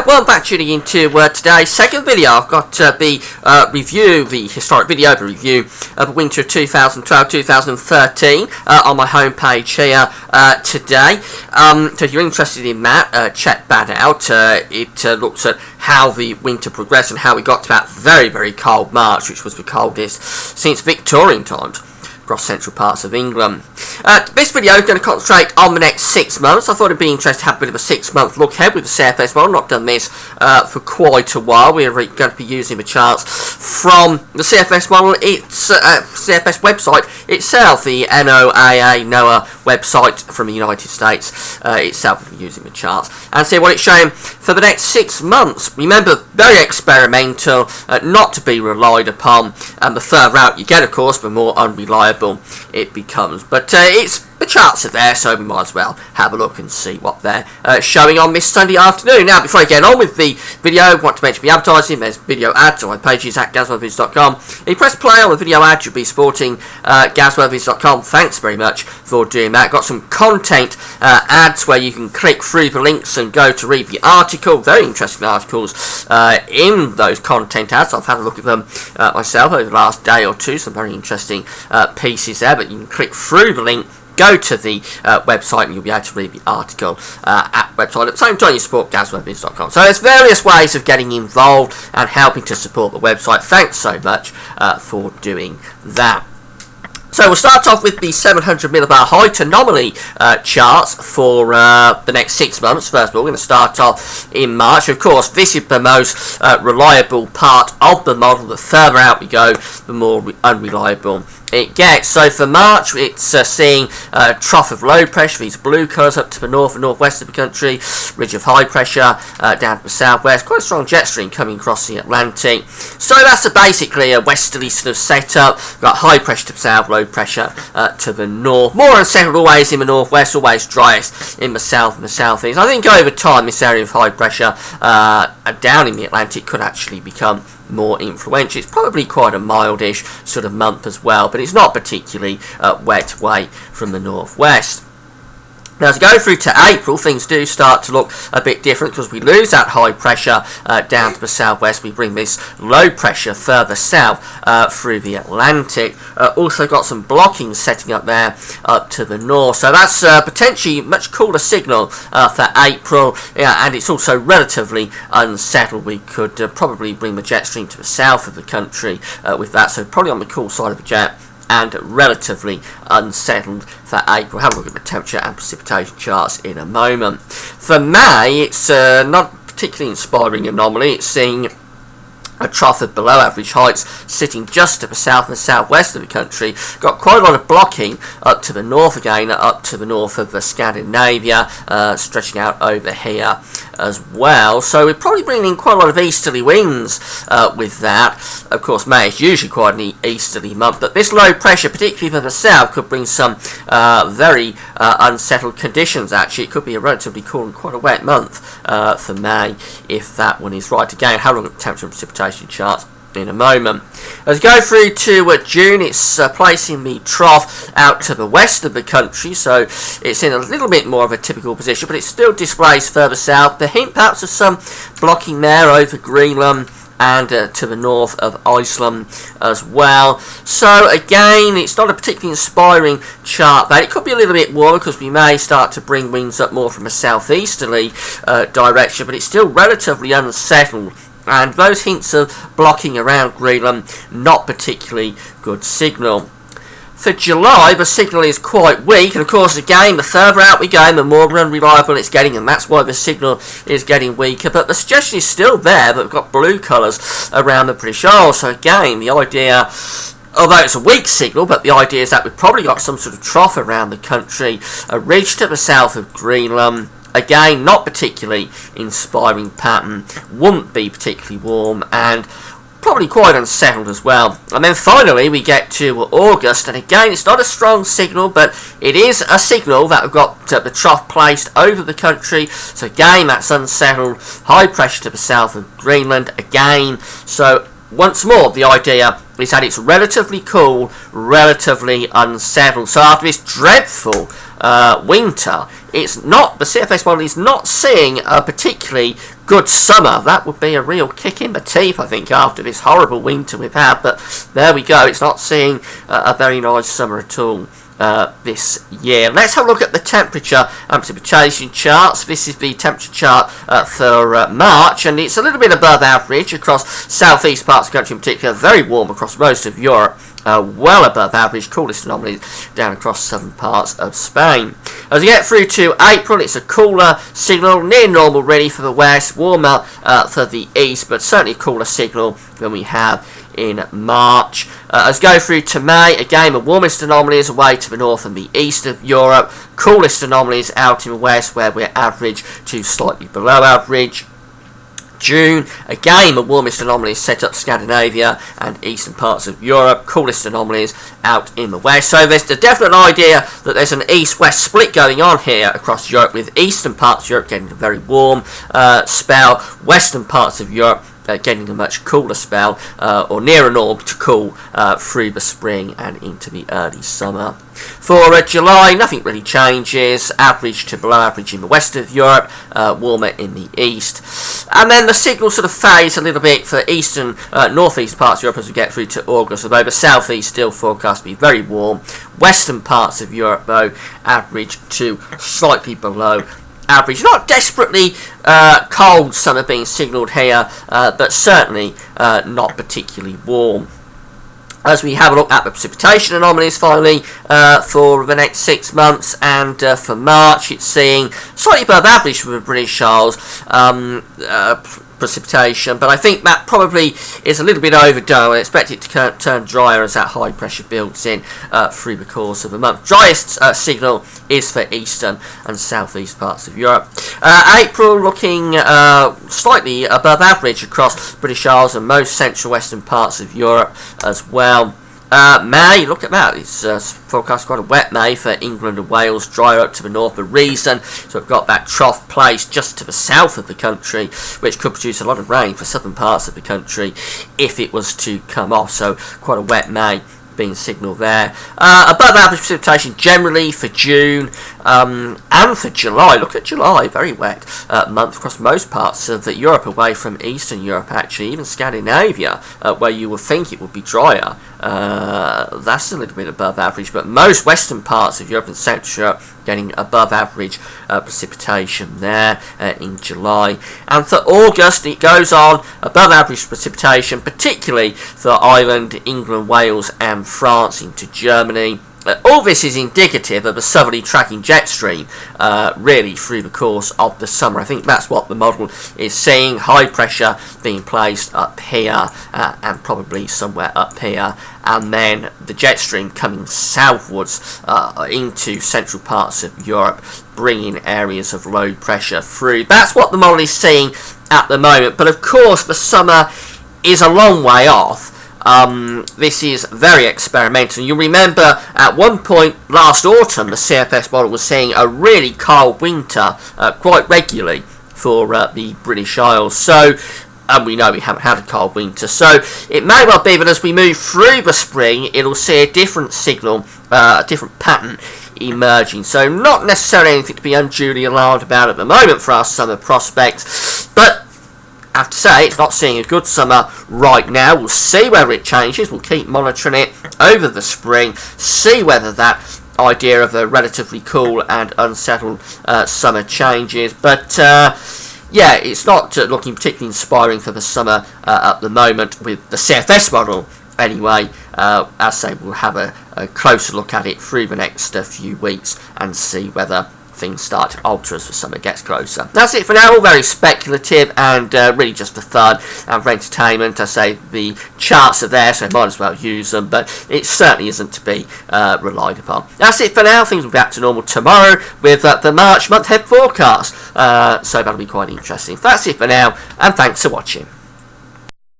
welcome back, tuning into today's second video. I've got the historic video, the review of the winter of 2012-2013 on my homepage here today. So if you're interested in that, check that out. It looks at how the winter progressed and how we got to that very, very cold March, which was the coldest since Victorian times across central parts of England. This video is going to concentrate on the next 6 months. I thought it'd be interesting to have a bit of a 6-month look ahead with the CFS model. Not done this for quite a while. We're going to be using the charts from the CFS model. It's CFS website itself, the NOAA website from the United States itself. We're using the charts and see what it's showing for the next 6 months. Remember, very experimental, not to be relied upon, and the further out you get, of course, the more unreliable it becomes. But the charts are there, so we might as well have a look and see what they're showing on this Sunday afternoon. Now, before I get on with the video, I want to mention the advertising. There's video ads on my pages at GazWeatherVids.com. If you press play on the video ad, you'll be supporting GazWeatherVids.com. Thanks very much for doing that. Got some content ads where you can click through the links and go to read the article. Very interesting articles in those content ads. I've had a look at them myself over the last day or two. Some very interesting pieces there, but you can click through the link, go to the website, and you'll be able to read the article at the website. At the same time, you support GazWeatherVids.com. So there's various ways of getting involved and helping to support the website. Thanks so much for doing that. So we'll start off with the 700 millibar height anomaly charts for the next 6 months. First of all, we're going to start off in March. Of course, this is the most reliable part of the model. The further out we go, the more unreliable it gets. So for March, it's seeing a trough of low pressure, these blue colours up to the north and northwest of the country, ridge of high pressure down to the southwest, quite a strong jet stream coming across the Atlantic. So that's basically a westerly sort of setup. We've got high pressure to the south, low pressure to the north. More unsettled always in the northwest, always driest in the south and the southeast. I think over time this area of high pressure down in the Atlantic could actually become more influential. It's probably quite a mildish sort of month as well, but it's not particularly wet away from the northwest. Now, as we go through to April, things do start to look a bit different because we lose that high pressure down to the southwest. We bring this low pressure further south through the Atlantic. Also got some blocking setting up there up to the north. So that's potentially much cooler signal for April. Yeah, and it's also relatively unsettled. We could probably bring the jet stream to the south of the country with that. So probably on the cool side of the jet, and relatively unsettled for April. Have a look at the temperature and precipitation charts in a moment. For May, it's not particularly inspiring anomaly. It's seeing a trough of below average heights sitting just to the south and southwest of the country. Got quite a lot of blocking up to the north again, up to the north of Scandinavia, stretching out over here as well. So we're probably bringing in quite a lot of easterly winds with that. Of course, May is usually quite an easterly month, but this low pressure, particularly for the south, could bring some very unsettled conditions. Actually, it could be a relatively cool and quite a wet month for May if that one is right. Again, have a look at the temperature and precipitation charts in a moment. As we go through to June, it's placing the trough out to the west of the country, so it's in a little bit more of a typical position, but it still displays further south. The hint perhaps of some blocking there over Greenland and to the north of Iceland as well. So again, it's not a particularly inspiring chart, but it could be a little bit warmer because we may start to bring winds up more from a southeasterly direction, but it's still relatively unsettled. And those hints of blocking around Greenland, not particularly good signal. For July, the signal is quite weak, and of course, again, the further out we go, the more unreliable it's getting, and that's why the signal is getting weaker. But the suggestion is still there that we've got blue colours around the British Isles. So again, the idea, although it's a weak signal, but the idea is that we've probably got some sort of trough around the country, a ridge to the south of Greenland. Again, not particularly inspiring pattern, wouldn't be particularly warm, and probably quite unsettled as well. And then finally we get to August, and again it's not a strong signal, but it is a signal that we've got the trough placed over the country. So again, that's unsettled, high pressure to the south of Greenland again. So once more, the idea is that it's relatively cool, relatively unsettled. So after this dreadful winter it's not, the CFS model is not seeing a particularly good summer. That would be a real kick in the teeth, I think, after this horrible winter we've had, but there we go, it's not seeing a very nice summer at all this year. Let's have a look at the temperature and precipitation charts. This is the temperature chart for March, and it's a little bit above average across southeast parts of the country in particular, very warm across most of Europe. Well above average, coolest anomalies down across southern parts of Spain. As we get through to April, it's a cooler signal, near normal really for the west, warmer for the east, but certainly a cooler signal than we have in March. As we go through to May, again the warmest anomalies away to the north and the east of Europe, coolest anomalies out in the west where we're average to slightly below average. June, again the warmest anomalies set up Scandinavia and eastern parts of Europe, coolest anomalies out in the west. So there's a definite idea that there's an east-west split going on here across Europe, with eastern parts of Europe getting a very warm spell, western parts of Europe getting a much cooler spell, or nearer normal to cool through the spring and into the early summer. For July, nothing really changes, average to below average in the west of Europe, warmer in the east. And then the signal sort of fades a little bit for eastern, northeast parts of Europe as we get through to August, although the southeast still forecast to be very warm. Western parts of Europe, though, average to slightly below average. Not desperately cold summer being signalled here, but certainly not particularly warm. As we have a look at the precipitation anomalies finally for the next 6 months, and for March it's seeing slightly above average for the British Isles precipitation, but I think that probably is a little bit overdone. I expect it to turn drier as that high pressure builds in through the course of the month. Driest signal is for eastern and southeast parts of Europe. April looking slightly above average across British Isles and most central western parts of Europe as well. May, look at that, it's forecast quite a wet May for England and Wales, drier up to the north. The reason, so we've got that trough placed just to the south of the country, which could produce a lot of rain for southern parts of the country if it was to come off, so quite a wet May being signalled there. Above average precipitation generally for June and for July. Look at July, very wet month across most parts of Europe, away from Eastern Europe actually, even Scandinavia, where you would think it would be drier. That's a little bit above average, but most western parts of Europe and Central Europe getting above average precipitation there in July. And for August it goes on above average precipitation, particularly for Ireland, England, Wales and France into Germany. All this is indicative of a southerly tracking jet stream really through the course of the summer. I think that's what the model is seeing, high pressure being placed up here and probably somewhere up here, and then the jet stream coming southwards into central parts of Europe, bringing areas of low pressure through. That's what the model is seeing at the moment, but of course the summer is a long way off. This is very experimental. You remember at one point last autumn the CFS model was seeing a really cold winter quite regularly for the British Isles. So, and we know we haven't had a cold winter, so it may well be that as we move through the spring it'll see a different signal, a different pattern emerging. So not necessarily anything to be unduly alarmed about at the moment for our summer prospects, but I have to say it's not seeing a good summer right now. We'll see whether it changes. We'll keep monitoring it over the spring, see whether that idea of a relatively cool and unsettled summer changes. But yeah, it's not looking particularly inspiring for the summer at the moment with the CFS model. Anyway, as I say, we'll have a closer look at it through the next few weeks and see whether things start to alter as the summer gets closer. That's it for now, all very speculative and really just for fun and for entertainment. I say the charts are there, so I might as well use them, but it certainly isn't to be relied upon. That's it for now. Things will be back to normal tomorrow with the March month-ahead forecast, so that'll be quite interesting. That's it for now, and thanks for watching.